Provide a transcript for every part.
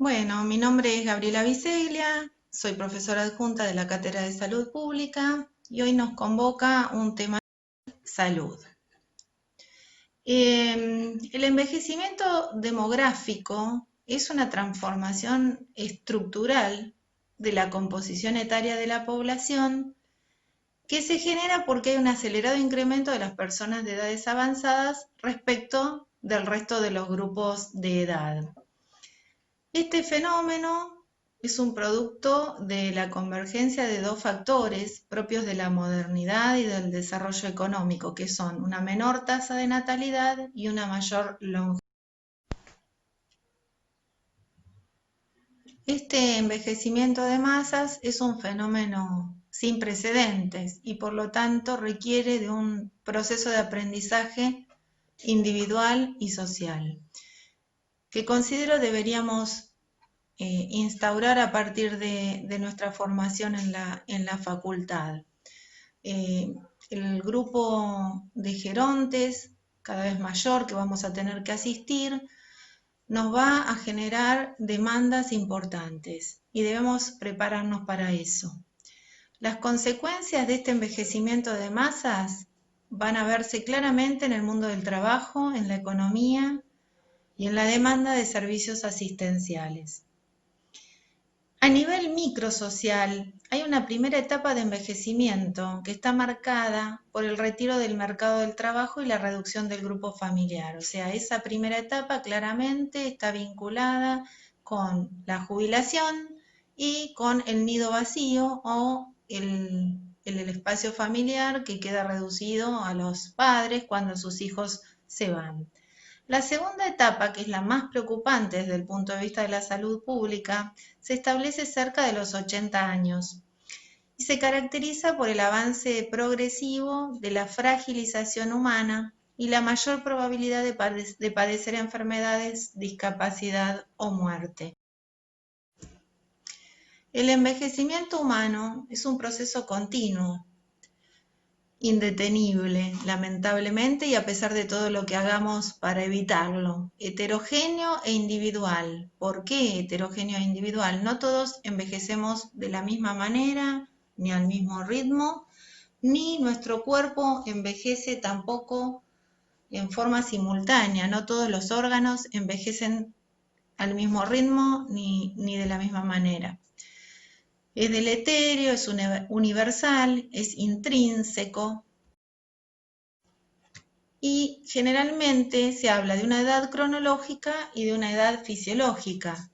Bueno, mi nombre es Gabriela Biseglia, soy profesora adjunta de la Cátedra de Salud Pública y hoy nos convoca un tema de salud. El envejecimiento demográfico es una transformación estructural de la composición etaria de la población que se genera porque hay un acelerado incremento de las personas de edades avanzadas respecto del resto de los grupos de edad. Este fenómeno es un producto de la convergencia de dos factores propios de la modernidad y del desarrollo económico, que son una menor tasa de natalidad y una mayor longevidad. Este envejecimiento de masas es un fenómeno sin precedentes y por lo tanto requiere de un proceso de aprendizaje individual y social, que considero deberíamos instaurar a partir de nuestra formación en la facultad. El grupo de gerontes, cada vez mayor, que vamos a tener que asistir, nos va a generar demandas importantes y debemos prepararnos para eso. Las consecuencias de este envejecimiento de masas van a verse claramente en el mundo del trabajo, en la economía y en la demanda de servicios asistenciales. A nivel microsocial, hay una primera etapa de envejecimiento que está marcada por el retiro del mercado del trabajo y la reducción del grupo familiar. O sea, esa primera etapa claramente está vinculada con la jubilación y con el nido vacío o el espacio familiar que queda reducido a los padres cuando sus hijos se van. La segunda etapa, que es la más preocupante desde el punto de vista de la salud pública, se establece cerca de los 80 años y se caracteriza por el avance progresivo de la fragilización humana y la mayor probabilidad de padecer enfermedades, discapacidad o muerte. El envejecimiento humano es un proceso continuo, indetenible, lamentablemente, y a pesar de todo lo que hagamos para evitarlo. Heterogéneo e individual. ¿Por qué heterogéneo e individual? No todos envejecemos de la misma manera, ni al mismo ritmo, ni nuestro cuerpo envejece tampoco en forma simultánea. No todos los órganos envejecen al mismo ritmo ni de la misma manera. Es deleterio, es universal, es intrínseco y generalmente se habla de una edad cronológica y de una edad fisiológica,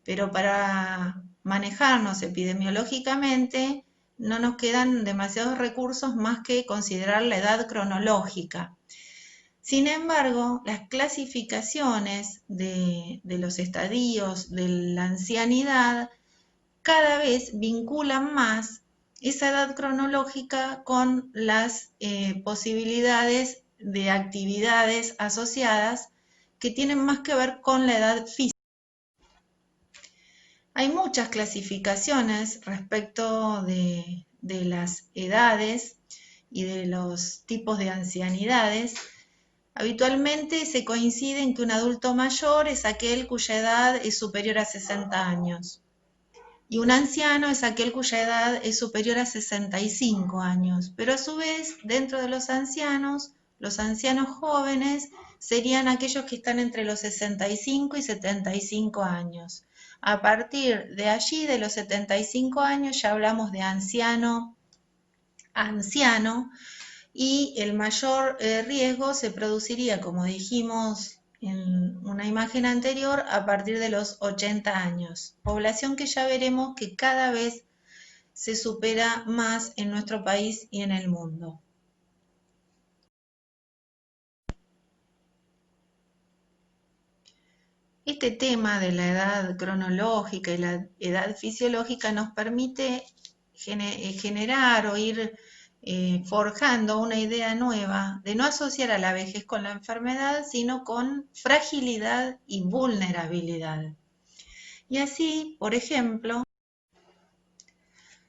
pero para manejarnos epidemiológicamente no nos quedan demasiados recursos más que considerar la edad cronológica. Sin embargo, las clasificaciones de los estadios de la ancianidad cada vez vinculan más esa edad cronológica con las posibilidades de actividades asociadas que tienen más que ver con la edad física. Hay muchas clasificaciones respecto de las edades y de los tipos de ancianidades. Habitualmente se coincide en que un adulto mayor es aquel cuya edad es superior a 60 años. Y un anciano es aquel cuya edad es superior a 65 años, pero a su vez, dentro de los ancianos jóvenes serían aquellos que están entre los 65 y 75 años. A partir de allí, de los 75 años, ya hablamos de anciano, y el mayor riesgo se produciría, como dijimos en una imagen anterior, a partir de los 80 años, población que ya veremos que cada vez se supera más en nuestro país y en el mundo. Este tema de la edad cronológica y la edad fisiológica nos permite generar o ir forjando una idea nueva de no asociar a la vejez con la enfermedad, sino con fragilidad y vulnerabilidad. Y así, por ejemplo,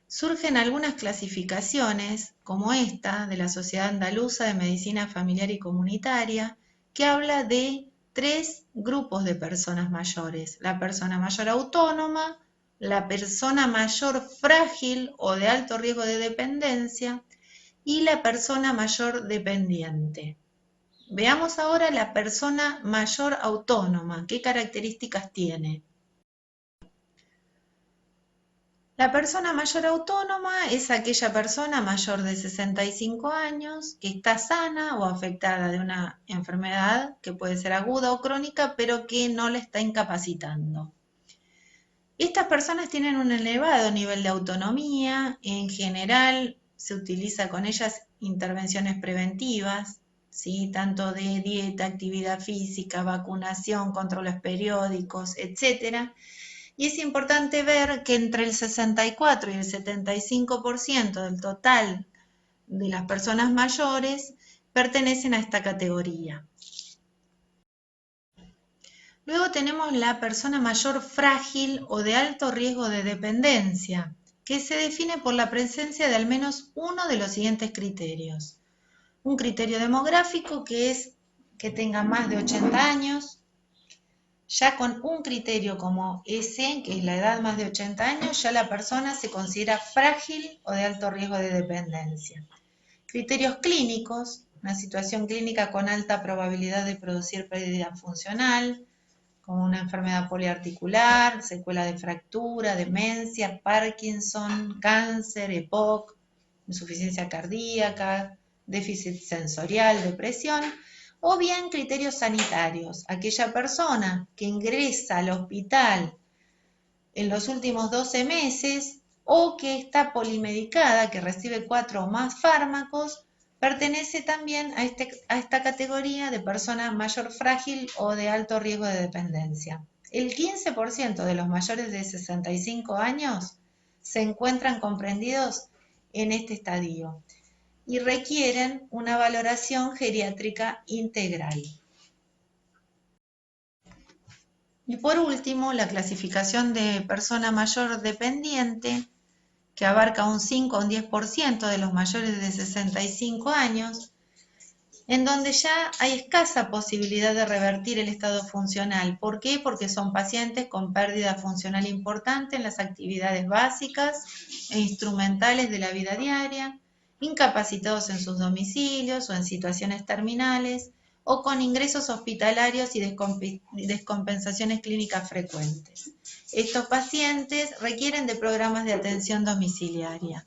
surgen algunas clasificaciones, como esta de la Sociedad Andaluza de Medicina Familiar y Comunitaria, que habla de tres grupos de personas mayores: la persona mayor autónoma, la persona mayor frágil o de alto riesgo de dependencia y la persona mayor dependiente. Veamos ahora la persona mayor autónoma. ¿Qué características tiene? La persona mayor autónoma es aquella persona mayor de 65 años que está sana o afectada de una enfermedad que puede ser aguda o crónica, pero que no la está incapacitando. Estas personas tienen un elevado nivel de autonomía. En general se utiliza con ellas intervenciones preventivas, ¿sí? Tanto de dieta, actividad física, vacunación, controles periódicos, etc. Y es importante ver que entre el 64 y el 75% del total de las personas mayores pertenecen a esta categoría. Luego tenemos la persona mayor frágil o de alto riesgo de dependencia, que se define por la presencia de al menos uno de los siguientes criterios. Un criterio demográfico, que es que tenga más de 80 años. Ya con un criterio como ese, que es la edad más de 80 años, ya la persona se considera frágil o de alto riesgo de dependencia. Criterios clínicos: una situación clínica con alta probabilidad de producir pérdida funcional, como una enfermedad poliarticular, secuela de fractura, demencia, Parkinson, cáncer, EPOC, insuficiencia cardíaca, déficit sensorial, depresión. O bien criterios sanitarios: aquella persona que ingresa al hospital en los últimos 12 meses o que está polimedicada, que recibe 4 o más fármacos, pertenece también a esta categoría de persona mayor frágil o de alto riesgo de dependencia. El 15% de los mayores de 65 años se encuentran comprendidos en este estadio y requieren una valoración geriátrica integral. Y por último, la clasificación de persona mayor dependiente, que abarca un 5 o un 10% de los mayores de 65 años, en donde ya hay escasa posibilidad de revertir el estado funcional. ¿Por qué? Porque son pacientes con pérdida funcional importante en las actividades básicas e instrumentales de la vida diaria, incapacitados en sus domicilios o en situaciones terminales, o con ingresos hospitalarios y descompensaciones clínicas frecuentes. Estos pacientes requieren de programas de atención domiciliaria.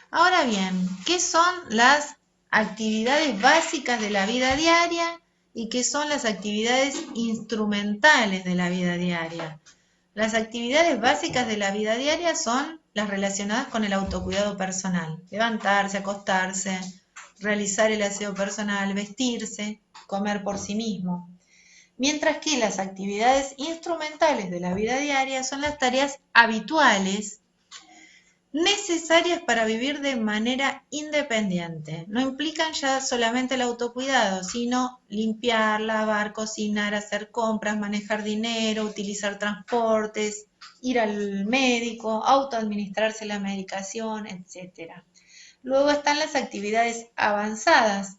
Ahora bien, ¿qué son las actividades básicas de la vida diaria y qué son las actividades instrumentales de la vida diaria? Las actividades básicas de la vida diaria son las relacionadas con el autocuidado personal: levantarse, acostarse, realizar el aseo personal, vestirse, comer por sí mismo. Mientras que las actividades instrumentales de la vida diaria son las tareas habituales necesarias para vivir de manera independiente. No implican ya solamente el autocuidado, sino limpiar, lavar, cocinar, hacer compras, manejar dinero, utilizar transportes, ir al médico, autoadministrarse la medicación, etc. Luego están las actividades avanzadas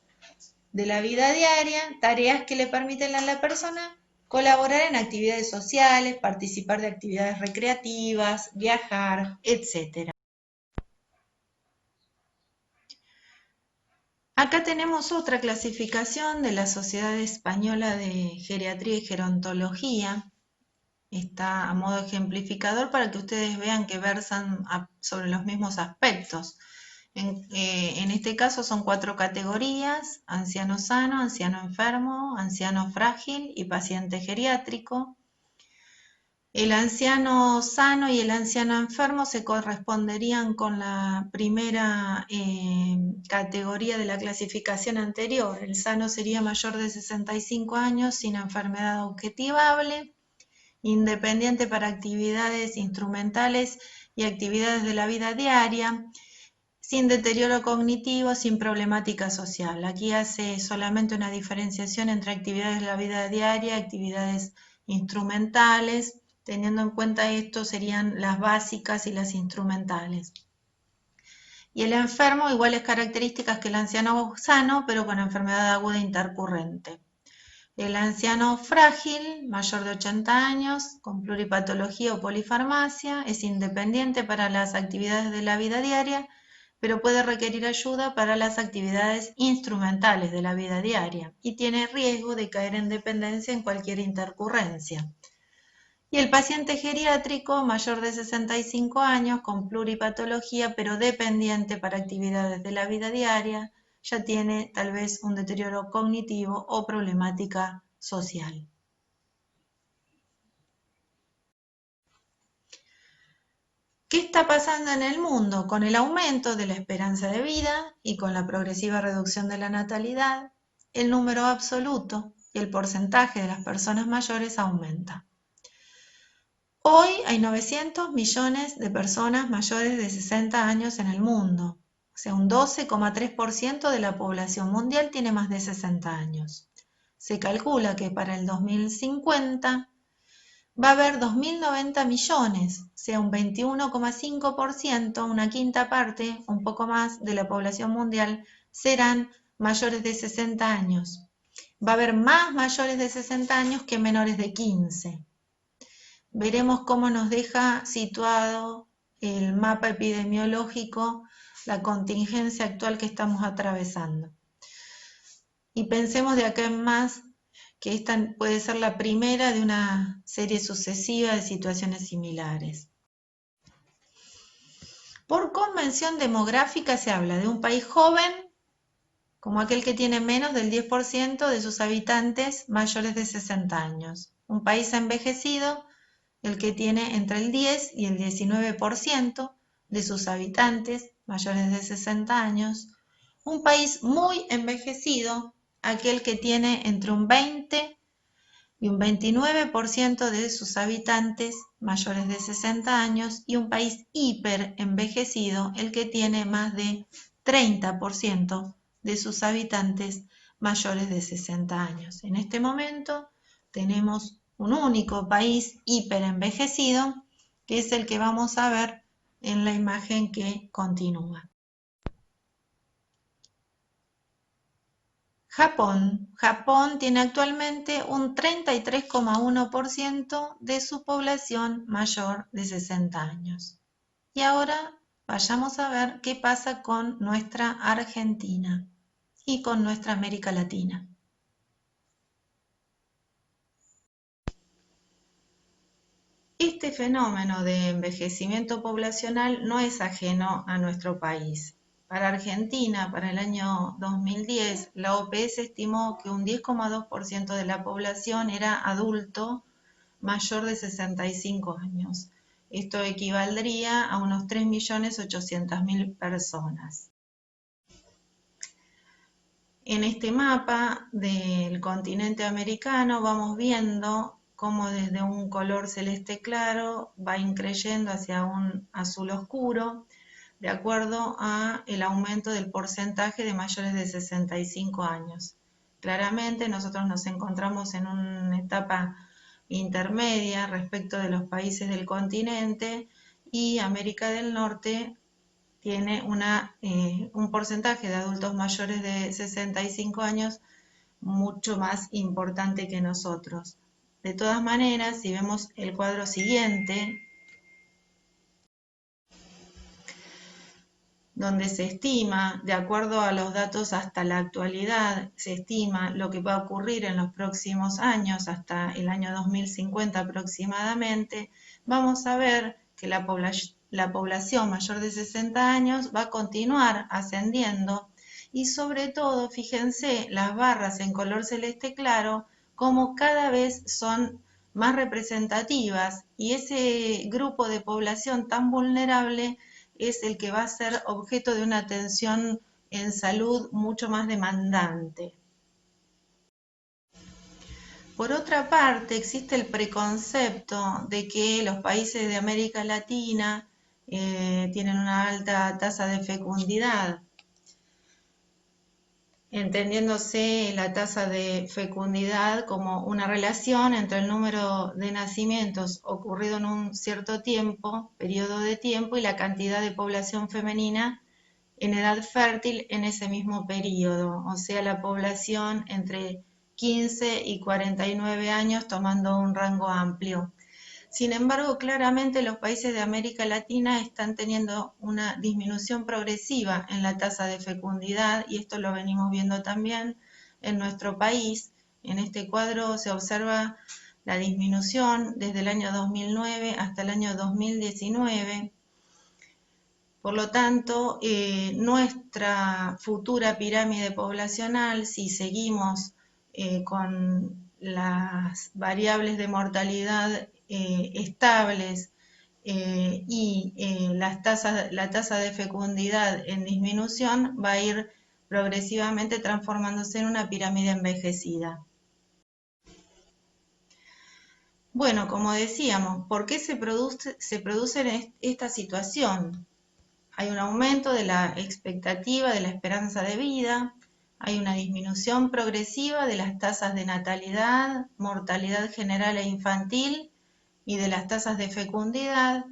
de la vida diaria, tareas que le permiten a la persona colaborar en actividades sociales, participar de actividades recreativas, viajar, etc. Acá tenemos otra clasificación de la Sociedad Española de Geriatría y Gerontología. Está a modo ejemplificador para que ustedes vean que versan sobre los mismos aspectos. En este caso son 4 categorías: anciano sano, anciano enfermo, anciano frágil y paciente geriátrico. El anciano sano y el anciano enfermo se corresponderían con la primera categoría de la clasificación anterior. El sano sería mayor de 65 años, sin enfermedad objetivable, independiente para actividades instrumentales y actividades de la vida diaria, sin deterioro cognitivo, sin problemática social. Aquí hace solamente una diferenciación entre actividades de la vida diaria y actividades instrumentales. Teniendo en cuenta esto, serían las básicas y las instrumentales. Y el enfermo, iguales características que el anciano sano, pero con enfermedad aguda intercurrente. El anciano frágil, mayor de 80 años, con pluripatología o polifarmacia, es independiente para las actividades de la vida diaria, pero puede requerir ayuda para las actividades instrumentales de la vida diaria y tiene riesgo de caer en dependencia en cualquier intercurrencia. Y el paciente geriátrico, mayor de 65 años, con pluripatología, pero dependiente para actividades de la vida diaria, ya tiene tal vez un deterioro cognitivo o problemática social. ¿Qué está pasando en el mundo? Con el aumento de la esperanza de vida y con la progresiva reducción de la natalidad, el número absoluto y el porcentaje de las personas mayores aumenta. Hoy hay 900 millones de personas mayores de 60 años en el mundo, o sea, un 12,3% de la población mundial tiene más de 60 años. Se calcula que para el 2050 va a haber 2.090 millones, o sea, un 21,5%, una quinta parte, un poco más de la población mundial, serán mayores de 60 años. Va a haber más mayores de 60 años que menores de 15. Veremos cómo nos deja situado el mapa epidemiológico, la contingencia actual que estamos atravesando. Y pensemos de acá en más que esta puede ser la primera de una serie sucesiva de situaciones similares. Por convención demográfica se habla de un país joven como aquel que tiene menos del 10% de sus habitantes mayores de 60 años. Un país envejecido, el que tiene entre el 10 y el 19% de sus habitantes mayores de 60 años. Un país muy envejecido, aquel que tiene entre un 20 y un 29% de sus habitantes mayores de 60 años, y un país hiper envejecido, el que tiene más de 30% de sus habitantes mayores de 60 años. En este momento tenemos un único país hiper envejecido, que es el que vamos a ver en la imagen que continúa. Japón tiene actualmente un 33,1% de su población mayor de 60 años. Y ahora vayamos a ver qué pasa con nuestra Argentina y con nuestra América Latina. Este fenómeno de envejecimiento poblacional no es ajeno a nuestro país. Para Argentina, para el año 2010, la OPS estimó que un 10,2% de la población era adulto mayor de 65 años. Esto equivaldría a unos 3.800.000 personas. En este mapa del continente americano vamos viendo cómo desde un color celeste claro va increyendo hacia un azul oscuro, de acuerdo a el aumento del porcentaje de mayores de 65 años. Claramente nosotros nos encontramos en una etapa intermedia respecto de los países del continente, y América del Norte tiene un porcentaje de adultos mayores de 65 años mucho más importante que nosotros. De todas maneras, si vemos el cuadro siguiente, donde se estima, de acuerdo a los datos hasta la actualidad, se estima lo que va a ocurrir en los próximos años, hasta el año 2050 aproximadamente, vamos a ver que la población mayor de 60 años va a continuar ascendiendo, y sobre todo, fíjense, las barras en color celeste claro, como cada vez son más representativas, y ese grupo de población tan vulnerable es el que va a ser objeto de una atención en salud mucho más demandante. Por otra parte, existe el preconcepto de que los países de América Latina tienen una alta tasa de fecundidad, entendiéndose la tasa de fecundidad como una relación entre el número de nacimientos ocurrido en un cierto tiempo, periodo de tiempo, y la cantidad de población femenina en edad fértil en ese mismo periodo, o sea, la población entre 15 y 49 años, tomando un rango amplio. Sin embargo, claramente los países de América Latina están teniendo una disminución progresiva en la tasa de fecundidad, y esto lo venimos viendo también en nuestro país. En este cuadro se observa la disminución desde el año 2009 hasta el año 2019. Por lo tanto, nuestra futura pirámide poblacional, si seguimos con las variables de mortalidad estables y la tasa de fecundidad en disminución, va a ir progresivamente transformándose en una pirámide envejecida. Bueno, como decíamos, ¿por qué se produce esta situación? Hay un aumento de la expectativa de la esperanza de vida, hay una disminución progresiva de las tasas de natalidad, mortalidad general e infantil y de las tasas de fecundidad.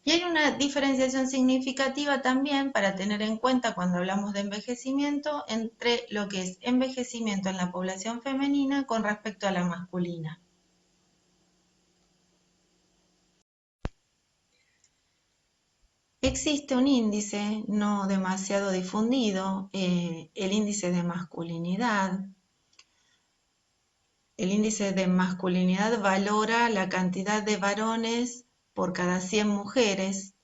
Y hay una diferenciación significativa también para tener en cuenta cuando hablamos de envejecimiento entre lo que es envejecimiento en la población femenina con respecto a la masculina. Existe un índice no demasiado difundido, el índice de masculinidad. El índice de masculinidad valora la cantidad de varones por cada 100 mujeres,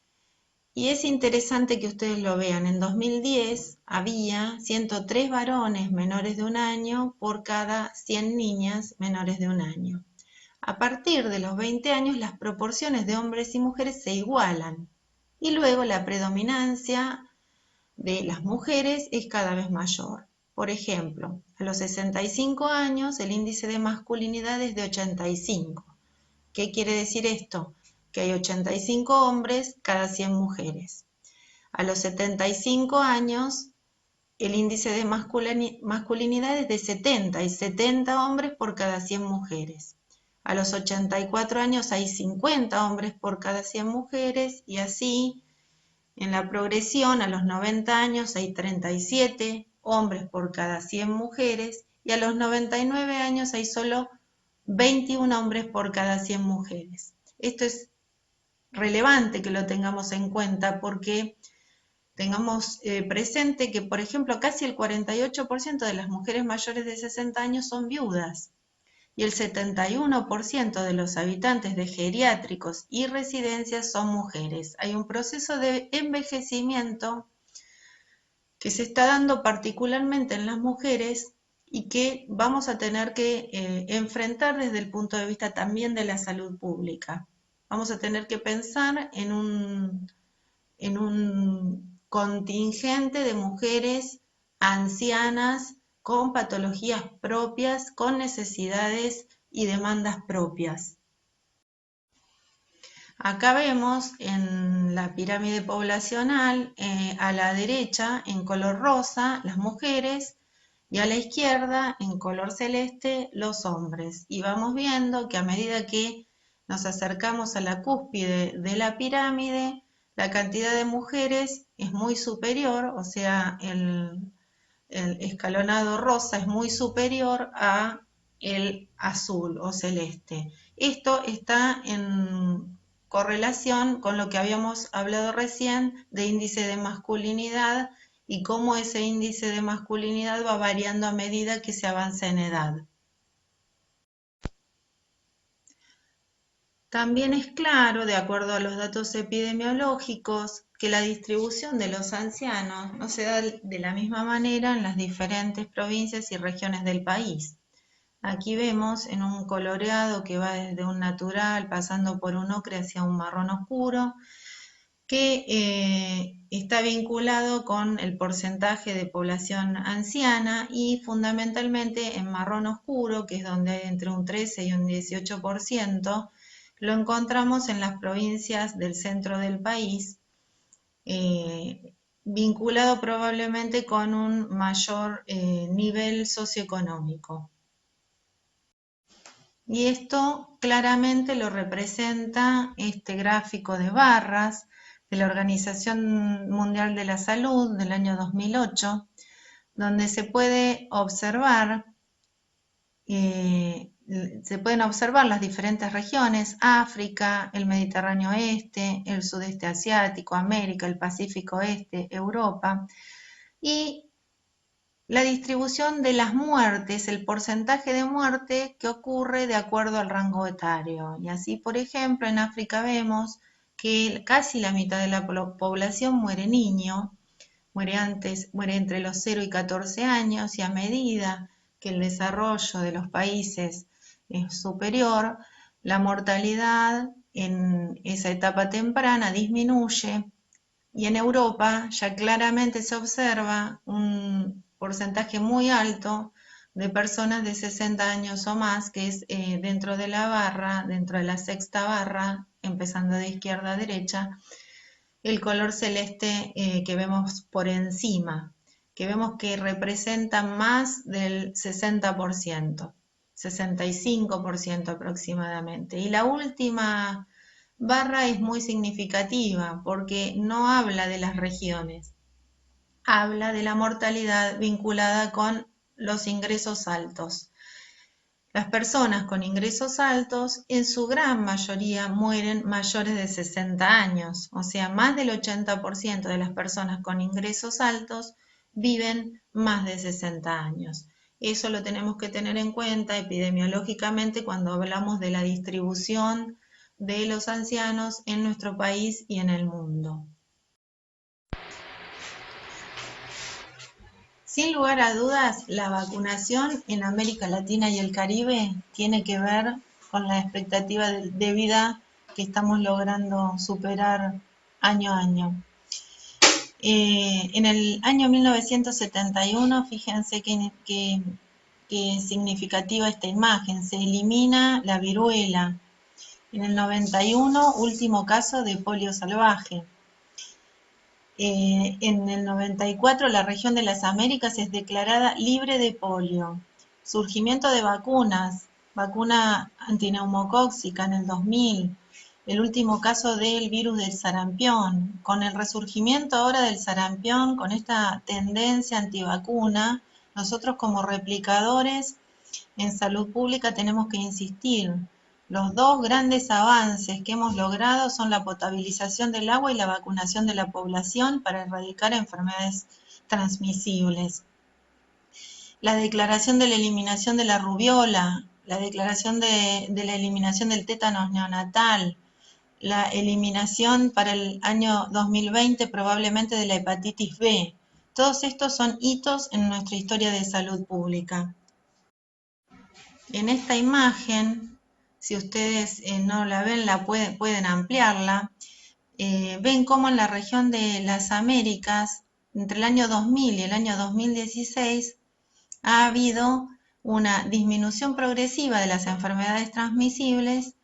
y es interesante que ustedes lo vean. En 2010 había 103 varones menores de un año por cada 100 niñas menores de un año. A partir de los 20 años las proporciones de hombres y mujeres se igualan, y luego la predominancia de las mujeres es cada vez mayor. Por ejemplo, a los 65 años el índice de masculinidad es de 85. ¿Qué quiere decir esto? Que hay 85 hombres cada 100 mujeres. A los 75 años el índice de masculinidad es de 70, hay 70 hombres por cada 100 mujeres. A los 84 años hay 50 hombres por cada 100 mujeres, y así en la progresión a los 90 años hay 37 hombres por cada 100 mujeres, y a los 99 años hay solo 21 hombres por cada 100 mujeres. Esto es relevante que lo tengamos en cuenta, porque tengamos presente que, por ejemplo, casi el 48% de las mujeres mayores de 60 años son viudas, y el 71% de los habitantes de geriátricos y residencias son mujeres. Hay un proceso de envejecimiento que se está dando particularmente en las mujeres y que vamos a tener que enfrentar desde el punto de vista también de la salud pública. Vamos a tener que pensar en un contingente de mujeres ancianas con patologías propias, con necesidades y demandas propias. Acá vemos en la pirámide poblacional, a la derecha en color rosa las mujeres, y a la izquierda en color celeste los hombres. Y vamos viendo que a medida que nos acercamos a la cúspide de la pirámide, la cantidad de mujeres es muy superior, o sea, el escalonado rosa es muy superior a el azul o celeste. Esto está en correlación con lo que habíamos hablado recién de índice de masculinidad, y cómo ese índice de masculinidad va variando a medida que se avanza en edad. También es claro, de acuerdo a los datos epidemiológicos, que la distribución de los ancianos no se da de la misma manera en las diferentes provincias y regiones del país. Aquí vemos en un coloreado que va desde un natural pasando por un ocre hacia un marrón oscuro, que está vinculado con el porcentaje de población anciana, y fundamentalmente en marrón oscuro, que es donde hay entre un 13 y un 18%, lo encontramos en las provincias del centro del país, vinculado probablemente con un mayor nivel socioeconómico. Y esto claramente lo representa este gráfico de barras de la Organización Mundial de la Salud del año 2008, donde se puede observar Se pueden observar las diferentes regiones: África, el Mediterráneo Este, el Sudeste Asiático, América, el Pacífico Este, Europa, y la distribución de las muertes, el porcentaje de muerte que ocurre de acuerdo al rango etario. Y así, por ejemplo, en África vemos que casi la mitad de la población muere niño, muere entre los 0 y 14 años, y a medida que el desarrollo de los países es superior, la mortalidad en esa etapa temprana disminuye, y en Europa ya claramente se observa un porcentaje muy alto de personas de 60 años o más, que es dentro de la barra, dentro de la sexta barra, empezando de izquierda a derecha, el color celeste que vemos por encima, que vemos que representa más del 60%, 65% aproximadamente. Y la última barra es muy significativa porque no habla de las regiones, habla de la mortalidad vinculada con los ingresos altos. Las personas con ingresos altos en su gran mayoría mueren mayores de 60 años, o sea, más del 80% de las personas con ingresos altos viven más de 60 años. Eso lo tenemos que tener en cuenta epidemiológicamente cuando hablamos de la distribución de los ancianos en nuestro país y en el mundo. Sin lugar a dudas, la vacunación en América Latina y el Caribe tiene que ver con la expectativa de vida que estamos logrando superar año a año. En el año 1971, fíjense que significativa esta imagen, se elimina la viruela. En el 91, último caso de polio salvaje. En el 94, la región de las Américas es declarada libre de polio. Surgimiento de vacunas, vacuna antineumocóxica en el 2000, el último caso del virus del sarampión. Con el resurgimiento ahora del sarampión, con esta tendencia antivacuna, nosotros como replicadores en salud pública tenemos que insistir. Los dos grandes avances que hemos logrado son la potabilización del agua y la vacunación de la población para erradicar enfermedades transmisibles. La declaración de la eliminación de la rubiola, la declaración de la eliminación del tétanos neonatal, la eliminación para el año 2020 probablemente de la hepatitis B. Todos estos son hitos en nuestra historia de salud pública. En esta imagen, si ustedes no la ven, pueden ampliarla. Ven cómo en la región de las Américas, entre el año 2000 y el año 2016, ha habido una disminución progresiva de las enfermedades transmisibles,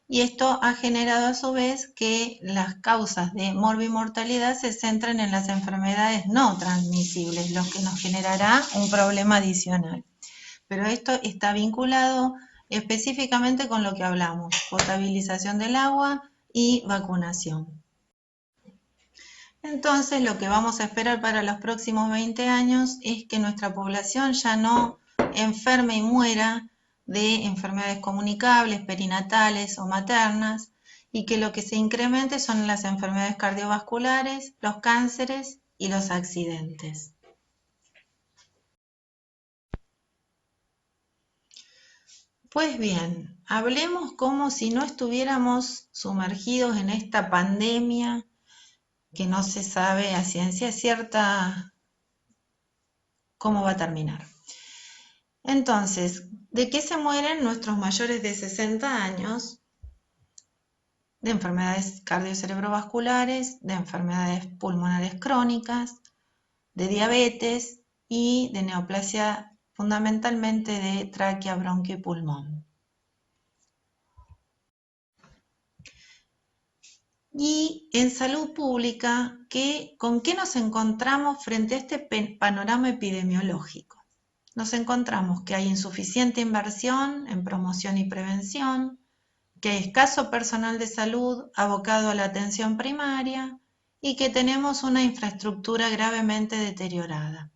y esto ha generado a su vez que las causas de morbimortalidad se centren en las enfermedades no transmisibles, lo que nos generará un problema adicional. Pero esto está vinculado específicamente con lo que hablamos: potabilización del agua y vacunación. Entonces, lo que vamos a esperar para los próximos 20 años es que nuestra población ya no enferme y muera de enfermedades comunicables, perinatales o maternas, y que lo que se incremente son las enfermedades cardiovasculares, los cánceres y los accidentes. Pues bien, hablemos como si no estuviéramos sumergidos en esta pandemia que no se sabe a ciencia cierta cómo va a terminar. Entonces, ¿de qué se mueren nuestros mayores de 60 años? De enfermedades cardiocerebrovasculares, de enfermedades pulmonares crónicas, de diabetes y de neoplasia, fundamentalmente de tráquea, bronquio y pulmón. Y en salud pública, ¿con qué nos encontramos frente a este panorama epidemiológico? Nos encontramos que hay insuficiente inversión en promoción y prevención, que hay escaso personal de salud abocado a la atención primaria y que tenemos una infraestructura gravemente deteriorada.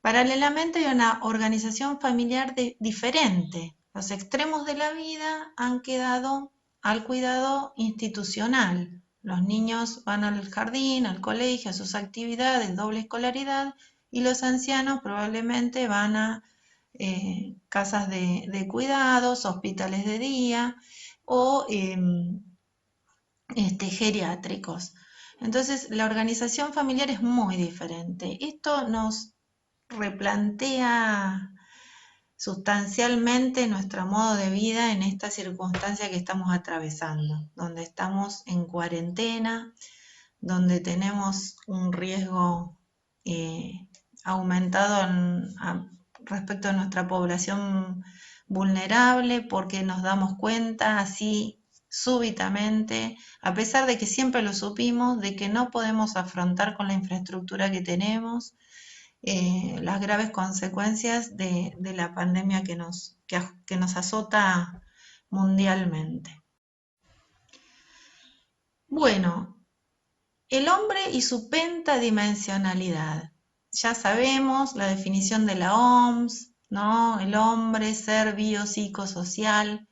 Paralelamente hay una organización familiar diferente. Los extremos de la vida han quedado al cuidado institucional. Los niños van al jardín, al colegio, a sus actividades, doble escolaridad, y los ancianos probablemente van a casas de cuidados, hospitales de día o geriátricos. Entonces, la organización familiar es muy diferente. Esto nos replantea sustancialmente nuestro modo de vida en esta circunstancia que estamos atravesando, donde estamos en cuarentena, donde tenemos un riesgo aumentado respecto a nuestra población vulnerable, porque nos damos cuenta así súbitamente, a pesar de que siempre lo supimos, de que no podemos afrontar con la infraestructura que tenemos las graves consecuencias de la pandemia que nos azota mundialmente. Bueno, el hombre y su pentadimensionalidad. Ya sabemos la definición de la OMS, ¿no? El hombre, ser biopsicosocial,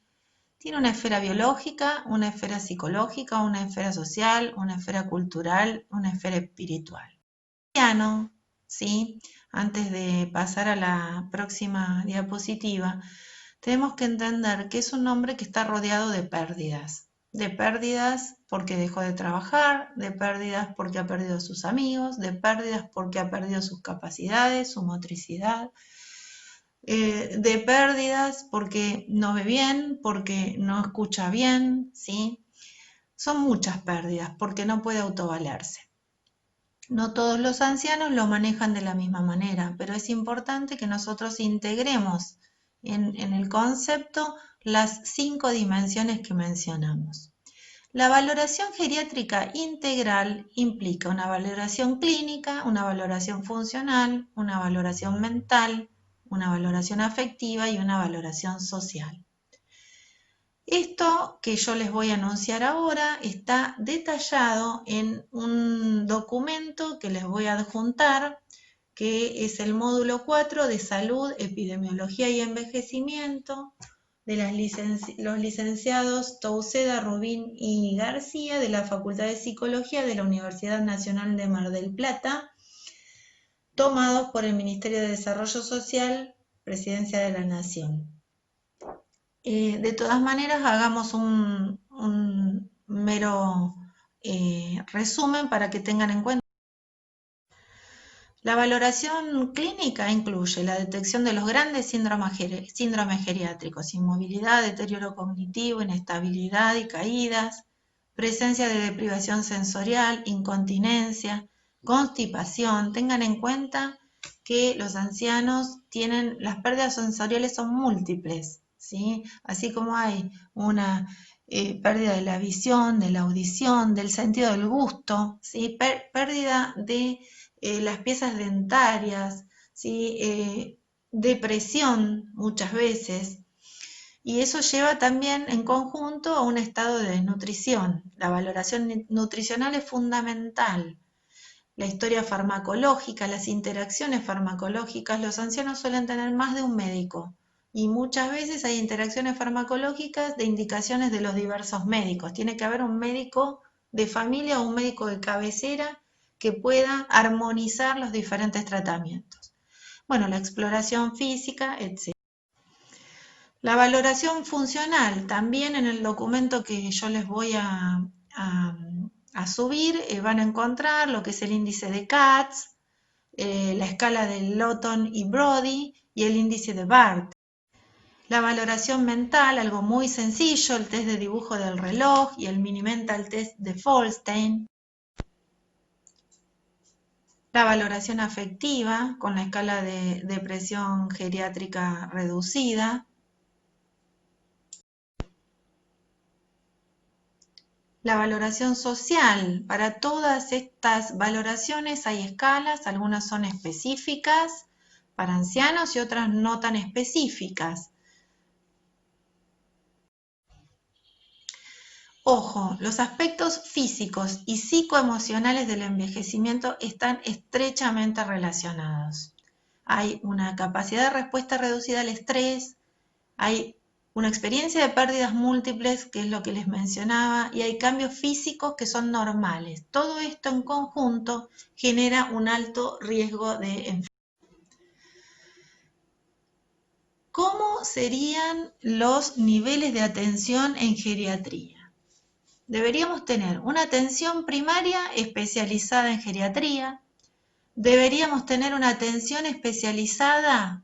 tiene una esfera biológica, una esfera psicológica, una esfera social, una esfera cultural, una esfera espiritual. ¿Sí? Antes de pasar a la próxima diapositiva, tenemos que entender que es un hombre que está rodeado de pérdidas porque dejó de trabajar, de pérdidas porque ha perdido a sus amigos, de pérdidas porque ha perdido sus capacidades, su motricidad, de pérdidas porque no ve bien, porque no escucha bien, ¿sí? Son muchas pérdidas porque no puede autovalerse. No todos los ancianos lo manejan de la misma manera, pero es importante que nosotros integremos en el concepto las 5 dimensiones que mencionamos. La valoración geriátrica integral implica una valoración clínica, una valoración funcional, una valoración mental, una valoración afectiva y una valoración social. Esto que yo les voy a anunciar ahora está detallado en un documento que les voy a adjuntar, que es el módulo 4 de Salud, Epidemiología y Envejecimiento, de los licenciados Touceda, Rubín y García, de la Facultad de Psicología de la Universidad Nacional de Mar del Plata, tomados por el Ministerio de Desarrollo Social, Presidencia de la Nación. De todas maneras, hagamos un mero resumen para que tengan en cuenta. La valoración clínica incluye la detección de los grandes síndromes geriátricos: inmovilidad, deterioro cognitivo, inestabilidad y caídas, presencia de deprivación sensorial, incontinencia, constipación. Tengan en cuenta que los ancianos las pérdidas sensoriales son múltiples, ¿sí? Así como hay una pérdida de la visión, de la audición, del sentido del gusto, ¿sí? Pérdida de las piezas dentarias, ¿sí? Depresión muchas veces, y eso lleva también en conjunto a un estado de desnutrición. La valoración nutricional es fundamental. La historia farmacológica, las interacciones farmacológicas, los ancianos suelen tener más de un médico y muchas veces hay interacciones farmacológicas de indicaciones de los diversos médicos. Tiene que haber un médico de familia o un médico de cabecera que pueda armonizar los diferentes tratamientos. Bueno, la exploración física, etc. La valoración funcional, también en el documento que yo les voy a subir, van a encontrar lo que es el índice de Katz, la escala de Lawton y Brody y el índice de Bart. La valoración mental, algo muy sencillo, el test de dibujo del reloj y el mini mental test de Folstein. La valoración afectiva, con la escala de depresión geriátrica reducida. La valoración social, para todas estas valoraciones hay escalas, algunas son específicas para ancianos y otras no tan específicas. Ojo, los aspectos físicos y psicoemocionales del envejecimiento están estrechamente relacionados. hay una capacidad de respuesta reducida al estrés, hay una experiencia de pérdidas múltiples, que es lo que les mencionaba, y hay cambios físicos que son normales. Todo esto en conjunto genera un alto riesgo de enfermedad. ¿Cómo serían los niveles de atención en geriatría? Deberíamos tener una atención primaria especializada en geriatría, deberíamos tener una atención especializada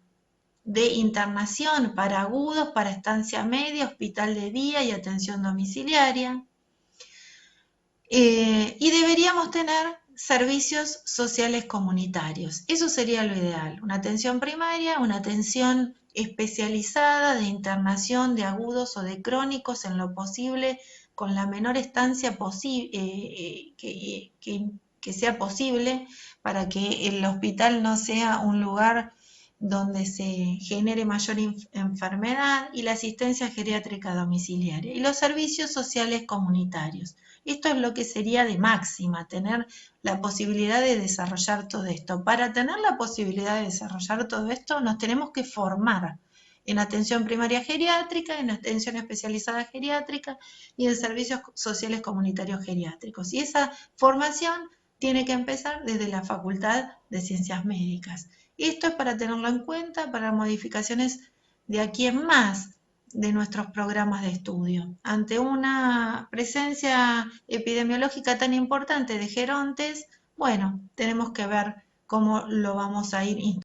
de internación para agudos, para estancia media, hospital de día y atención domiciliaria. Y deberíamos tener servicios sociales comunitarios. Eso sería lo ideal. Una atención primaria, una atención especializada de internación de agudos o de crónicos en lo posible, con la menor estancia que sea posible, para que el hospital no sea un lugar donde se genere mayor enfermedad, y la asistencia geriátrica domiciliaria y los servicios sociales comunitarios. Esto es lo que sería de máxima, tener la posibilidad de desarrollar todo esto. Para tener la posibilidad de desarrollar todo esto, nos tenemos que formar en atención primaria geriátrica, en atención especializada geriátrica y en servicios sociales comunitarios geriátricos. Y esa formación tiene que empezar desde la Facultad de Ciencias Médicas. Esto es para tenerlo en cuenta para modificaciones de aquí en más de nuestros programas de estudio. Ante una presencia epidemiológica tan importante de gerontes, bueno, tenemos que ver cómo lo vamos a ir instruyendo.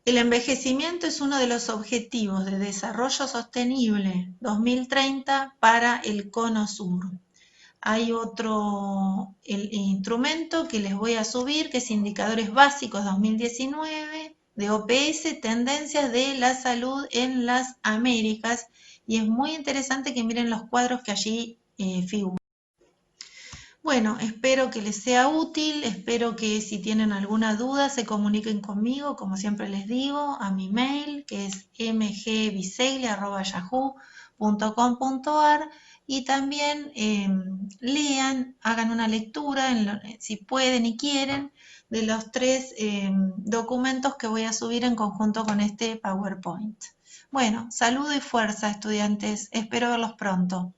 El envejecimiento es uno de los objetivos de desarrollo sostenible 2030 para el Cono Sur. Hay otro instrumento que les voy a subir, que es Indicadores Básicos 2019, de OPS, Tendencias de la Salud en las Américas, y es muy interesante que miren los cuadros que allí figuran. Bueno, espero que les sea útil, espero que si tienen alguna duda se comuniquen conmigo, como siempre les digo, a mi mail, que es mgbiseglia@yahoo.com.ar, y también lean, hagan una lectura, si pueden y quieren, de los 3 documentos que voy a subir en conjunto con este PowerPoint. Bueno, saludo y fuerza, estudiantes, espero verlos pronto.